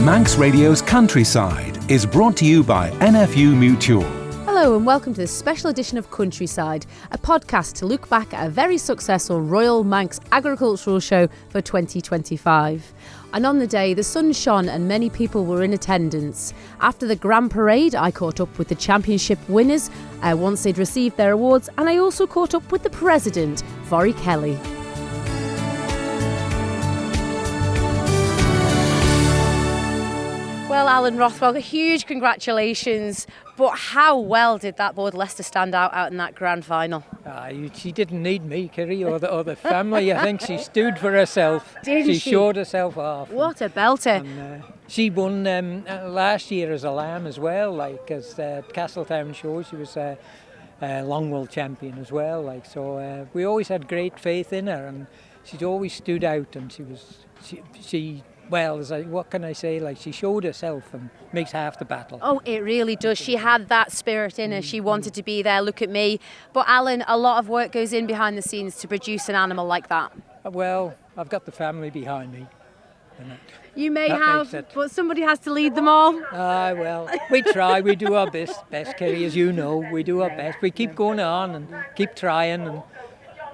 Manx Radio's Countryside is brought to you by NFU Mutual. Hello and welcome to this special edition of Countryside, a podcast to look back at a very successful Royal Manx Agricultural Show for 2025. And on the day, the sun shone and many people were in attendance. After the Grand Parade, I caught up with the championship winners once they'd received their awards, and I also caught up with the president, Kirree Kermode. Well, Alan Rothwell, a huge congratulations. But how well did that board Leicester stand out in that grand final? She didn't need me, Kirree, or the family. I think she stood for herself. Didn't she showed herself off. What a belter. And, she won last year as a lamb as well, as Castletown Show. She was a Longwell champion as well. So we always had great faith in her, and she'd always stood out, and she what can I say? She showed herself and makes half the battle. Oh, it really does. She had that spirit in her. She wanted to be there. Look at me. But Alan, a lot of work goes in behind the scenes to produce an animal like that. Well, I've got the family behind me. You may have, but somebody has to lead them all. Well, we try. We do our best, Kirree, as you know. We do our best. We keep going on and keep trying, and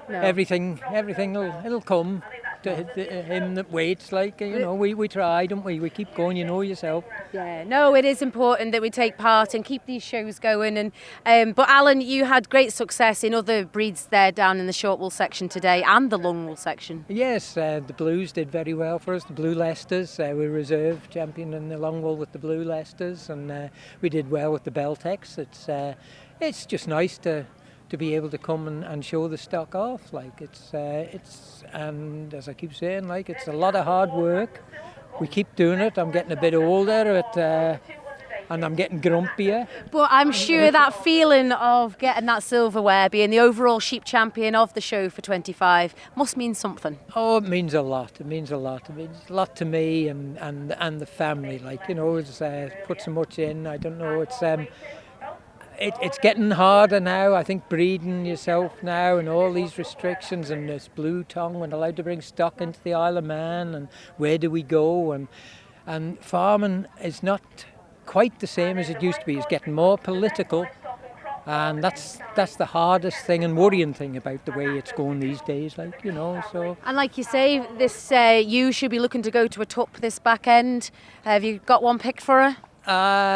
everything it'll come. To him that waits, we try, don't we? We keep going, you know yourself. Yeah, no, it is important that we take part and keep these shows going. And but Alan, you had great success in other breeds there down in the short wool section today and the long wool section. Yes, the Blues did very well for us. The Blue Leicesters, we reserve champion in the long wool with the Blue Leicesters, and we did well with the Beltex. It's just nice to be able to come and show the stock off. And as I keep saying, it's a lot of hard work. We keep doing it. I'm getting a bit older, and I'm getting grumpier. But I'm sure that feeling of getting that silverware, being the overall sheep champion of the show for 25, must mean something. Oh, it means a lot. It means a lot. It means a lot to me and the family. It's put so much in. I don't know. It's getting harder now, I think, breeding yourself now, and all these restrictions, and this blue tongue, we're allowed to bring stock into the Isle of Man, and where do we go, and farming is not quite the same as it used to be. It's getting more political, and that's the hardest thing and worrying thing about the way it's going these days, so. And like you say, this you should be looking to go to a tup this back end. Have you got one picked for her?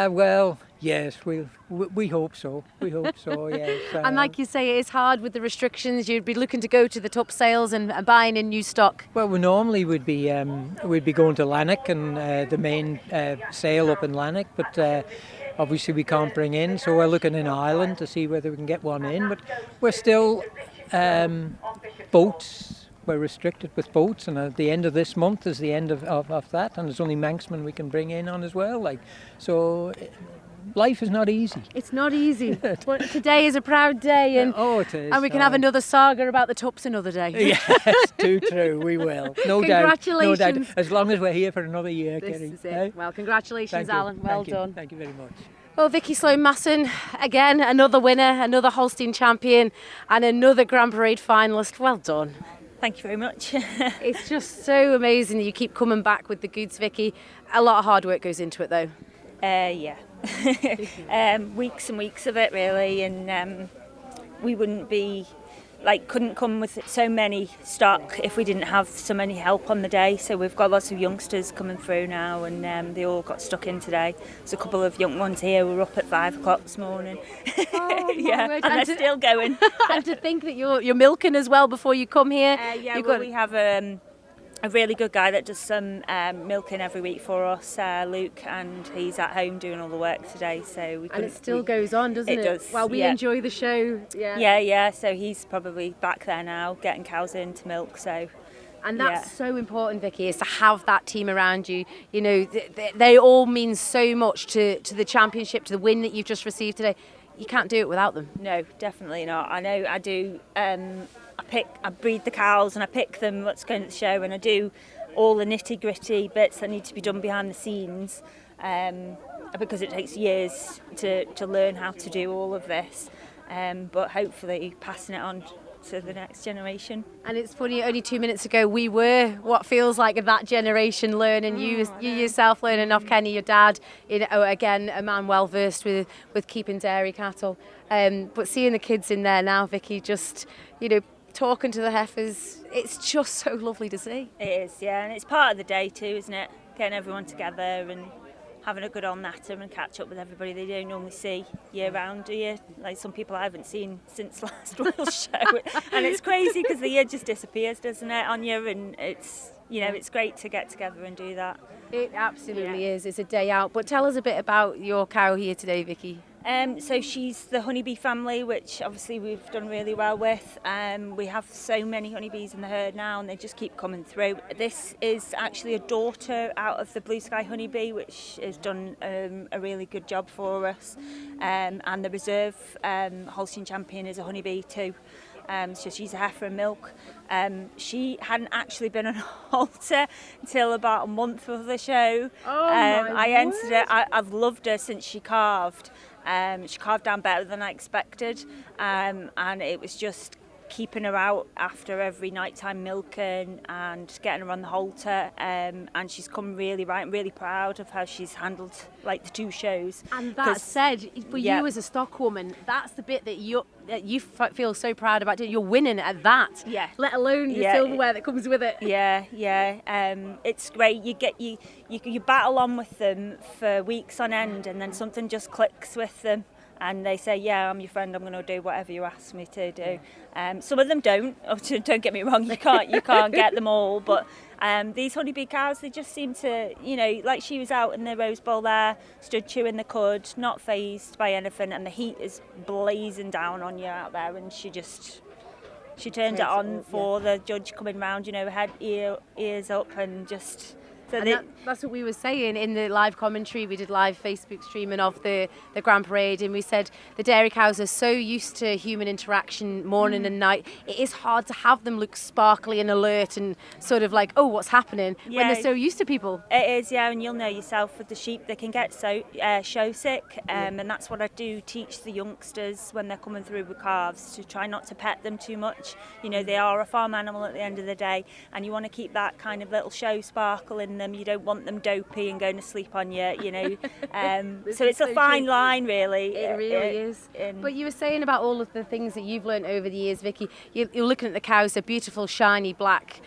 Well, yes, we hope so. We hope so, yes. And like you say, it is hard with the restrictions. You'd be looking to go to the top sales and buying in new stock. Well, we normally would be going to Lanark and the main sale up in Lanark, but obviously we can't bring in, so we're looking in Ireland to see whether we can get one in. But we're still boats. We're restricted with boats, and at the end of this month is the end of that, and there's only Manxmen we can bring in on as well. So life is not easy. It's not easy. But today is a proud day, and it is. And we can have another saga about the tups another day. Yes, too true. We will. No doubt. Congratulations. No doubt. As long as we're here for another year, This Kirree. is it. Well, congratulations, Alan. Well done. Thank you very much. Well, Vicky Sloan-Masson, again, another winner, another Holstein champion, and another Grand Parade finalist. Well done. Thank you very much. It's just so amazing that you keep coming back with the goods, Vicky. A lot of hard work goes into it, though. Yeah. Weeks and weeks of it, really, and we wouldn't be, couldn't come with so many stock if we didn't have so many help on the day. So we've got lots of youngsters coming through now, and they all got stuck in today. There's a couple of young ones here who were up at 5 o'clock this morning. Oh, yeah, and they're still going. And to think that you're milking as well before you come here. We have a really good guy that does some milking every week for us, Luke, and he's at home doing all the work today. And it still goes on, doesn't it? It does. Well, we enjoy the show. Yeah. So he's probably back there now, getting cows in to milk. So. And that's so important, Vicky, is to have that team around you. They all mean so much to the championship, to the win that you've just received today. You can't do it without them. No, definitely not. I know I do. I breed the cows and I pick them what's going to the show, and I do all the nitty gritty bits that need to be done behind the scenes, because it takes years to learn how to do all of this. But hopefully passing it on to the next generation. And it's funny, only 2 minutes ago we were what feels like that generation learning. You yourself learning off Kenny, your dad, again a man well versed with keeping dairy cattle. But seeing the kids in there now, Vicky, just talking to the heifers, it's just so lovely to see. It is, yeah, and it's part of the day too, isn't it? Getting everyone together and having a good old natter and catch up with everybody they don't normally see year round, do you? Like some people I haven't seen since last Royal Show. And it's crazy because the year just disappears, doesn't it, on you? And it's, it's great to get together and do that. It absolutely is. It's a day out. But tell us a bit about your cow here today, Vicky. So she's the honeybee family, which obviously we've done really well with. We have so many honeybees in the herd now and they just keep coming through. This is actually a daughter out of the Blue Sky honeybee, which has done a really good job for us. And the reserve Holstein champion is a honeybee too. So she's a heifer and milk. She hadn't actually been on a halter until about a month of the show. I entered it. I've loved her since she calved. She calved down better than I expected, and it was just keeping her out after every nighttime milking and getting her on the halter, and she's come really right. I'm really proud of how she's handled like the 2 shows. And that said, for you as a stock woman, that's the bit that you feel so proud about. You're winning at that, let alone the silverware that comes with it. It's great. You battle on with them for weeks on end, and then something just clicks with them. And they say, yeah, I'm your friend, I'm going to do whatever you ask me to do. Some of them don't. Don't get me wrong, you can't get them all. But these honeybee cows, they just seem to, like she was out in the Rose Bowl there, stood chewing the cud, not fazed by anything, and the heat is blazing down on you out there, and she turned it on for the judge coming round, head, ears up, and just... And that's what we were saying in the live commentary. We did live Facebook streaming of the Grand Parade, and we said the dairy cows are so used to human interaction morning and night. It is hard to have them look sparkly and alert and sort of like, oh, what's happening, when they're so used to people. It is, yeah, and you'll know yourself with the sheep, they can get so show sick, and that's what I do teach the youngsters when they're coming through with calves, to try not to pet them too much. They are a farm animal at the end of the day, and you want to keep that kind of little show sparkle in them. You don't want them dopey and going to sleep on you, so it's a fine line, really. It really is. But you were saying about all of the things that you've learned over the years, Vicky. You're looking at the cows, they're beautiful, shiny, black.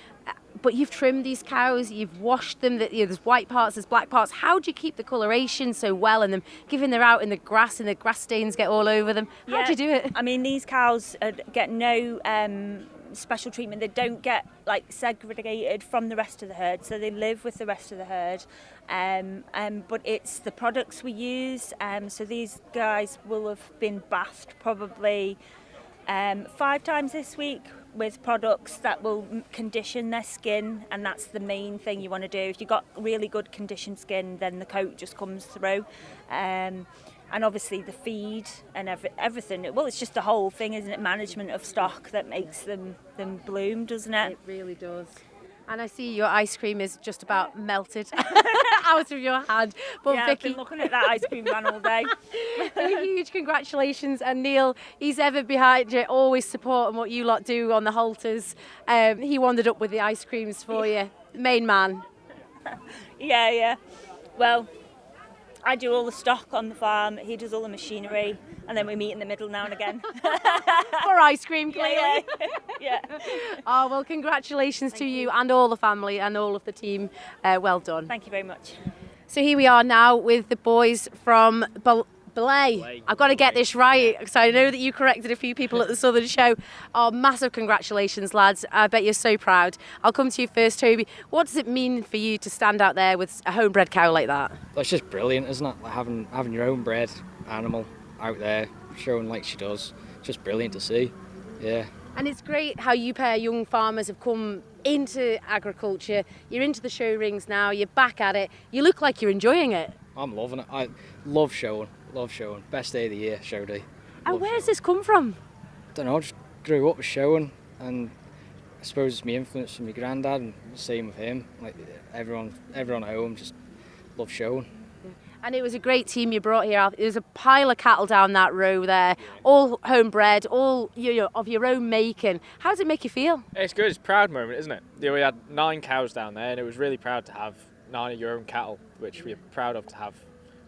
But you've trimmed these cows, you've washed them, there's white parts, there's black parts. How do you keep the coloration so well in them, given they're out in the grass and the grass stains get all over them? How do you do it? I mean, these cows get no special treatment. They don't get segregated from the rest of the herd, so they live with the rest of the herd. But it's the products we use. So these guys will have been bathed probably 5 times this week with products that will condition their skin, and that's the main thing you want to do. If you've got really good conditioned skin, then the coat just comes through. And obviously the feed and everything. Well, it's just the whole thing, isn't it? Management of stock that makes them bloom, doesn't it? It really does. And I see your ice cream is just about melted out of your hand. But yeah, Vicky, I've been looking at that ice cream van all day. A huge congratulations. And Neil, he's ever behind you, always supporting what you lot do on the halters. He wandered up with the ice creams for you. Main man. Yeah. Well, I do all the stock on the farm, he does all the machinery, and then we meet in the middle now and again. For ice cream, clearly. Yeah. Oh, well, congratulations to you and all the family and all of the team. Well done. Thank you very much. So here we are now with the boys from Belay. I've got to get this right, because I know that you corrected a few people at the Southern Show. Oh, massive congratulations, lads. I bet you're so proud. I'll come to you first, Toby. What does it mean for you to stand out there with a homebred cow like that? That's just brilliant, isn't it? Like having your own bred animal out there, showing like she does. It's just brilliant to see, yeah. And it's great how you pair young farmers have come into agriculture. You're into the show rings now, you're back at it. You look like you're enjoying it. I'm loving it. I love showing. Best day of the year, show day. And where does this come from? Don't know, just grew up with showing, and I suppose it's my influence from my granddad, and same with him. Like everyone at home just loves showing. Yeah. And it was a great team you brought here. There's a pile of cattle down that row there, all homebred, all of your own making. How does it make you feel? It's good. It's a proud moment, isn't it? We had 9 cows down there, and it was really proud to have 9 of your own cattle, which we're proud of to have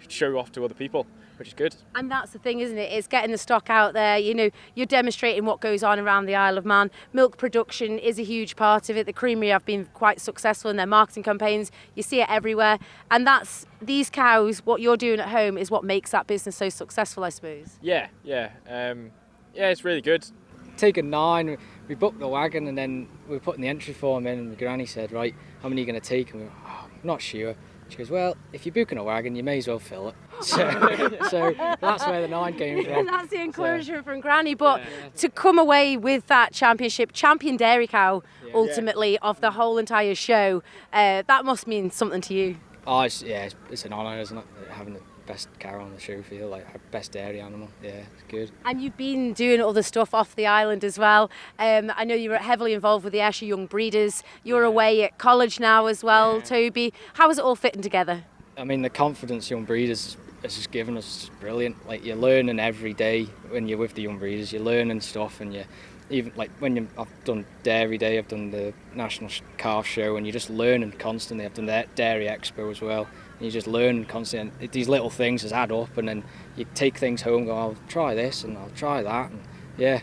show off to other people, which is good. And that's the thing, isn't it? It's getting the stock out there. You're demonstrating what goes on around the Isle of Man. Milk production is a huge part of it. The creamery have been quite successful in their marketing campaigns. You see it everywhere. And these cows, what you're doing at home, is what makes that business so successful, I suppose. Yeah. It's really good. Taking 9, we booked the wagon, and then we were putting the entry form in, and my granny said, right, how many are you going to take? And we were, I'm not sure. She goes, well, if you're booking a wagon, you may as well fill it. So that's where the 9 came from. That's the encouragement from Granny. But to come away with that championship, champion dairy cow, ultimately, of the whole entire show, that must mean something to you. Oh, it's an honour, isn't it? Having the best cow on the show field, like our best dairy animal. Yeah, it's good. And you've been doing other stuff off the island as well. I know you were heavily involved with the Ayrshire Young Breeders. You're away at college now as well, Toby. How is it all fitting together? I mean, the confidence Young Breeders has just given us is brilliant. Like, you're learning every day when you're with the Young Breeders. You're learning stuff, and I've done Dairy Day, I've done the National Calf Show, and you're just learning constantly. I've done the Dairy Expo as well. And you just learn constantly, and these little things just add up, and then you take things home and go, I'll try this and I'll try that, and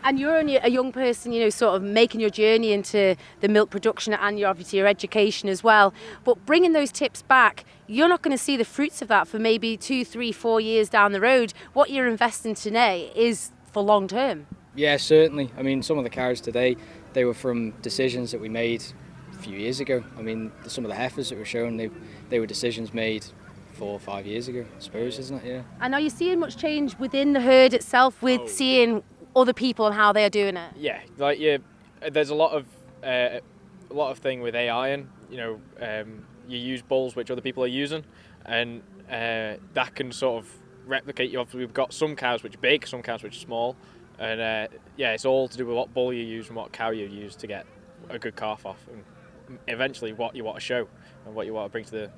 And you're only a young person, sort of making your journey into the milk production and obviously your education as well. But bringing those tips back, you're not going to see the fruits of that for maybe 2, 3, 4 years down the road. What you're investing today is for long term. Yeah, certainly. I mean, some of the cows today, they were from decisions that we made a few years ago. I mean, some of the heifers that were shown, they were decisions made 4 or 5 years ago, I suppose, isn't it? Yeah. And are you seeing much change within the herd itself with seeing other people and how they are doing it? Yeah, there's a lot of thing with AI, and you use bulls which other people are using, and that can sort of replicate. We've got some cows which are big, some cows which are small, and it's all to do with what bull you use and what cow you use to get a good calf off, and eventually what you want to show and what you want to bring to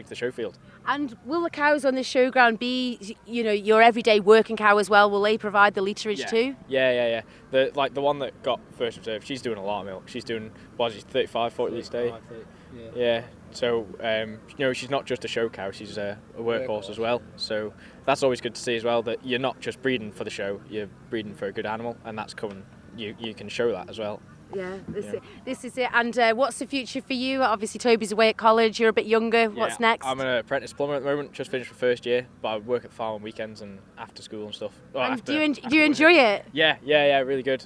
the show field. And will the cows on this showground be, your everyday working cow as well? Will they provide the litrage too? Yeah. The one that got first observed, she's doing a lot of milk. She's doing 35, 40 litres a day. Yeah. So she's not just a show cow; she's a workhorse as well. So that's always good to see as well, that you're not just breeding for the show; you're breeding for a good animal, and that's coming. You can show that as well. Yeah, this is it. And what's the future for you? Obviously, Toby's away at college. You're a bit younger. What's next? I'm an apprentice plumber at the moment. Just finished my first year, but I work at the farm on weekends and after school and stuff. Do you enjoy it? Yeah, really good.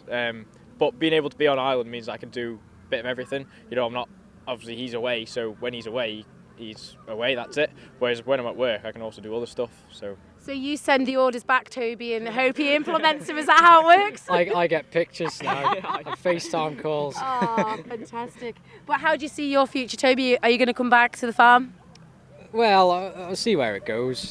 But being able to be on island means I can do a bit of everything. I'm not. Obviously, he's away, so when he's away, he's away. That's it. Whereas when I'm at work, I can also do other stuff. So you send the orders back, Toby, and hope he implements them. Is that how it works? I get pictures now, FaceTime calls. Oh, fantastic. But how do you see your future, Toby? Are you going to come back to the farm? Well, I'll see where it goes.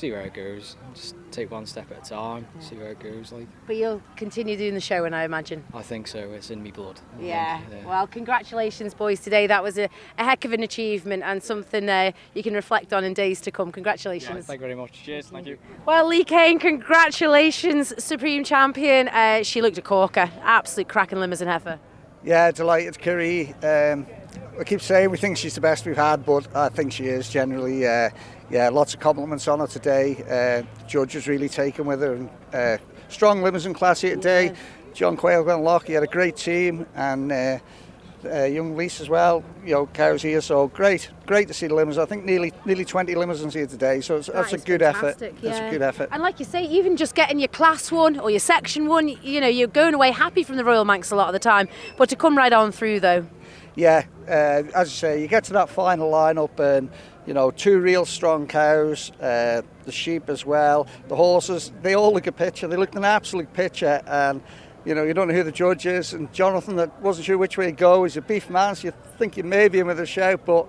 Just take one step at a time, see where it goes. But you'll continue doing the show, and I imagine. I think so. It's in me blood. Yeah. Well, congratulations, boys, today. That was a heck of an achievement and something you can reflect on in days to come. Congratulations. Yeah, thank you very much. Cheers. Thank you. Well, Lee Kane, congratulations, Supreme Champion. She looked a corker. Absolute cracking limbers and heifer. Yeah, delighted, Kirree. I keep saying we think she's the best we've had, but I think she is generally. Lots of compliments on her today. Judge was really taken with her. And, strong Limousin class here today. John Quayle and Lockie had a great team, and young Lise as well. Cows here, so great to see the Limousin. I think nearly 20 Limousins here today, so that's a good effort. That's a good effort. And like you say, even just getting your class 1 or your section 1, you're going away happy from the Royal Manx a lot of the time, but to come right on through though. Yeah, as you say, you get to that final lineup and 2 real strong cows, the sheep as well, the horses, they all look a picture. They looked an absolute picture, and you don't know who the judge is. And Jonathan, that wasn't sure which way to go, he's a beef man, so you think you may be in with a shout, but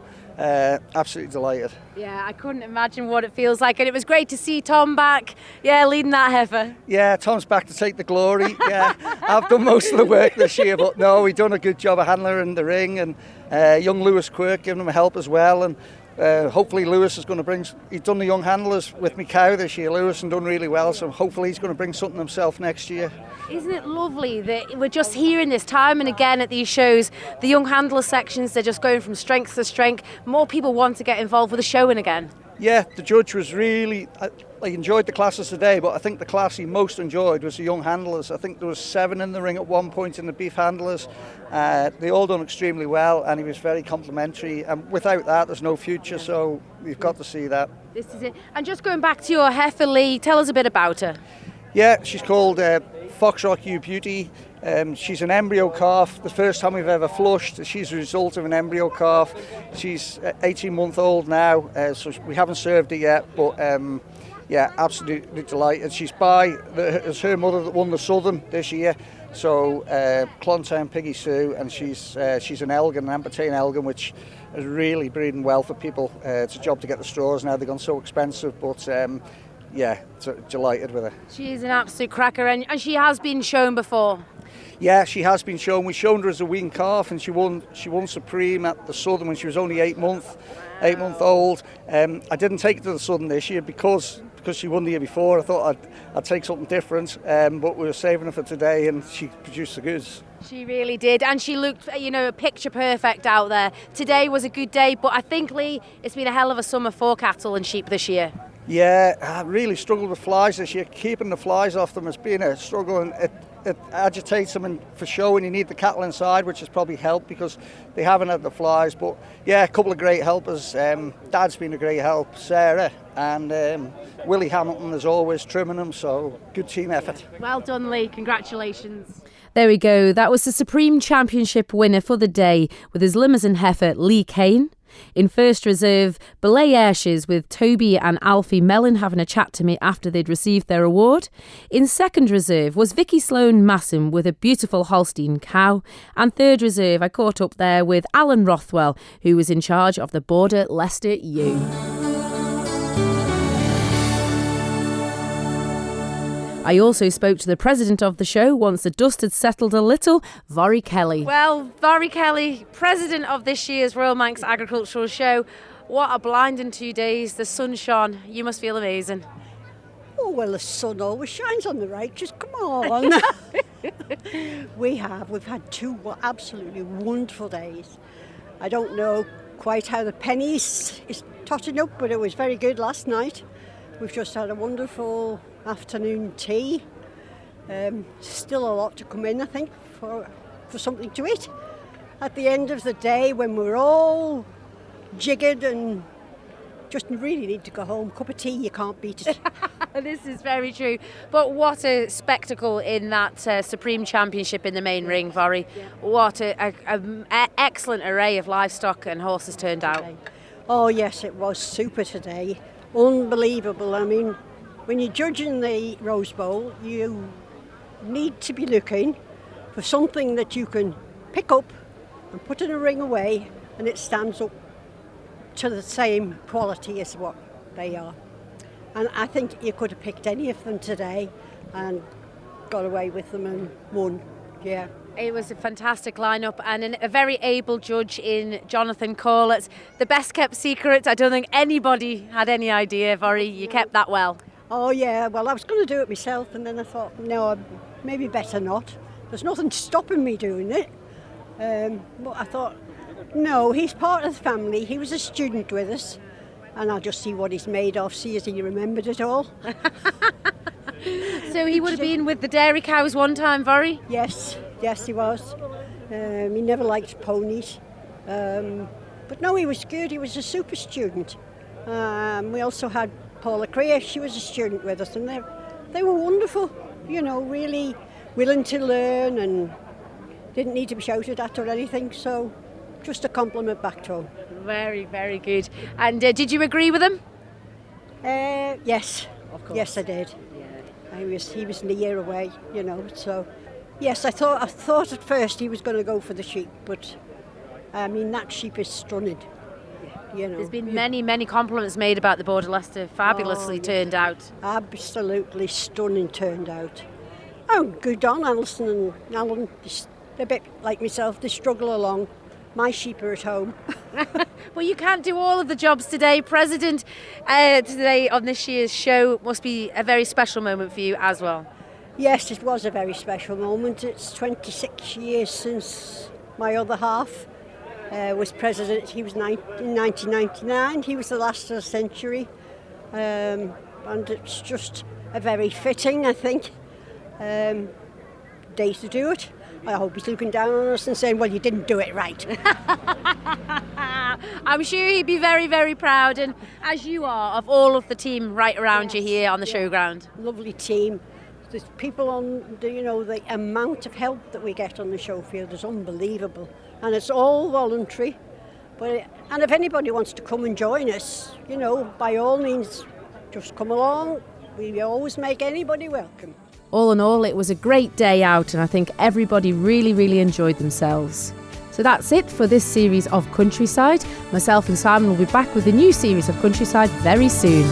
absolutely delighted. Yeah, I couldn't imagine what it feels like, and it was great to see Tom back, leading that heifer. Yeah, Tom's back to take the glory. Yeah, I've done most of the work this year, but no, we've done a good job of handling her in the ring, and young Lewis Quirk giving him a help as well, and hopefully Lewis is going to bring... He's done the young handlers with me cow this year, Lewis, and done really well, so hopefully he's going to bring something himself next year. Isn't it lovely that we're just hearing this time and again at these shows, the young handler sections, they're just going from strength to strength. More people want to get involved with the showing again. Yeah, the judge was really... I enjoyed the classes today, but I think the class he most enjoyed was the young handlers. I think there was 7 in the ring at one point in the beef handlers. They all done extremely well, and he was very complimentary. And without that, there's no future, so you've got to see that. This is it. And just going back to your heifer, Lee, tell us a bit about her. Yeah, she's called Foxrock U Beauty. She's an embryo calf. The first time we've ever flushed. She's a result of an embryo calf. She's 18-month-old now, so we haven't served her yet, but yeah, absolutely delighted. She's it's her mother that won the Southern this year. So Clontown Piggy Sue, and she's an Elgin, an Ambertain Elgin, which is really breeding well for people. It's a job to get the straws now; they've gone so expensive, but. Yeah, delighted with her. She is an absolute cracker, and she has been shown before. Yeah, she has been shown. We shown her as a weaned calf, and she won Supreme at the Southern when she was only 8 month old. I didn't take her to the Southern this year because she won the year before. I thought I'd take something different, but we were saving her for today, and she produced the goods. She really did, and she looked, picture perfect out there. Today was a good day, but I think, Lee, it's been a hell of a summer for cattle and sheep this year. Yeah, I really struggled with flies this year. Keeping the flies off them has been a struggle, and it agitates them for show, and you need the cattle inside, which has probably helped because they haven't had the flies. But yeah, a couple of great helpers. Dad's been a great help, Sarah, and Willie Hamilton as always trimming them, so good team effort. Well done, Lee, congratulations. There we go, that was the Supreme Championship winner for the day with his Limousin heifer Lee Kane. In first reserve, Belay Ayrshires with Toby and Alfie Mellon having a chat to me after they'd received their award. In second reserve was Vicky Sloan Masson with a beautiful Holstein cow. And third reserve, I caught up there with Alan Rothwell, who was in charge of the Border Leicester ewe. I also spoke to the president of the show once the dust had settled a little, Vorry Kelly. Well, Vorry Kelly, president of this year's Royal Manx Agricultural Show. What a blinding 2 days. The sun shone. You must feel amazing. Oh, well, the sun always shines on the righteous. Come on. We've had 2 absolutely wonderful days. I don't know quite how the pennies is totting up, but it was very good last night. We've just had a wonderful afternoon tea. Still a lot to come in, I think, for something to eat. At the end of the day, when we're all jiggered and just really need to go home, cup of tea, you can't beat it. This is very true. But what a spectacle in that Supreme Championship in the main ring, Vorry. Yeah. What an excellent array of livestock and horses turned out. Oh yes, it was super today. Unbelievable. I mean, when you're judging the Rose Bowl, you need to be looking for something that you can pick up and put in a ring away, and it stands up to the same quality as what they are. And I think you could have picked any of them today and got away with them and won. Yeah. It was a fantastic lineup and a very able judge in Jonathan Corlett. The best kept secret. I don't think anybody had any idea, Vorry. You kept that well. Oh yeah, well I was going to do it myself, and then I thought, no, maybe better not. There's nothing stopping me doing it. But I thought, no, he's part of the family. He was a student with us, and I'll just see what he's made of, see as he remembered it all. So he would have been with the dairy cows one time, Vorry? Yes he was. He never liked ponies. But no, he was good. He was a super student. We also had Paula Creer. She was a student with us, and they were wonderful. You know, really willing to learn and didn't need to be shouted at or anything. So just a compliment back to him. Very, very good. And did you agree with him? Yes. Of course. Yes, I did. Yeah. He was a year away, you know. So yes, I thought at first he was going to go for the sheep, but I mean that sheep is stunning. You know, there's been many compliments made about the Border Leicester. Fabulously turned out. Absolutely stunning turned out. Oh, good on Alison and Alan. A bit like myself, they struggle along, My sheep are at home. Well, you can't do all of the jobs today. President, today on this year's show must be a very special moment for you as well. Yes, it was a very special moment. It's 26 years since my other half was president. He was in 1999. He was the last of the century. And it's just a very fitting, I think, day to do it. I hope he's looking down on us and saying, well, you didn't do it right. I'm sure he'd be very, very proud, and as you are, of all of the team right around you here on the showground. Lovely team. There's people on, the amount of help that we get on the show field is unbelievable. And it's all voluntary. And if anybody wants to come and join us, by all means, just come along. We always make anybody welcome. All in all, it was a great day out, and I think everybody really, really enjoyed themselves. So that's it for this series of Countryside. Myself and Simon will be back with a new series of Countryside very soon.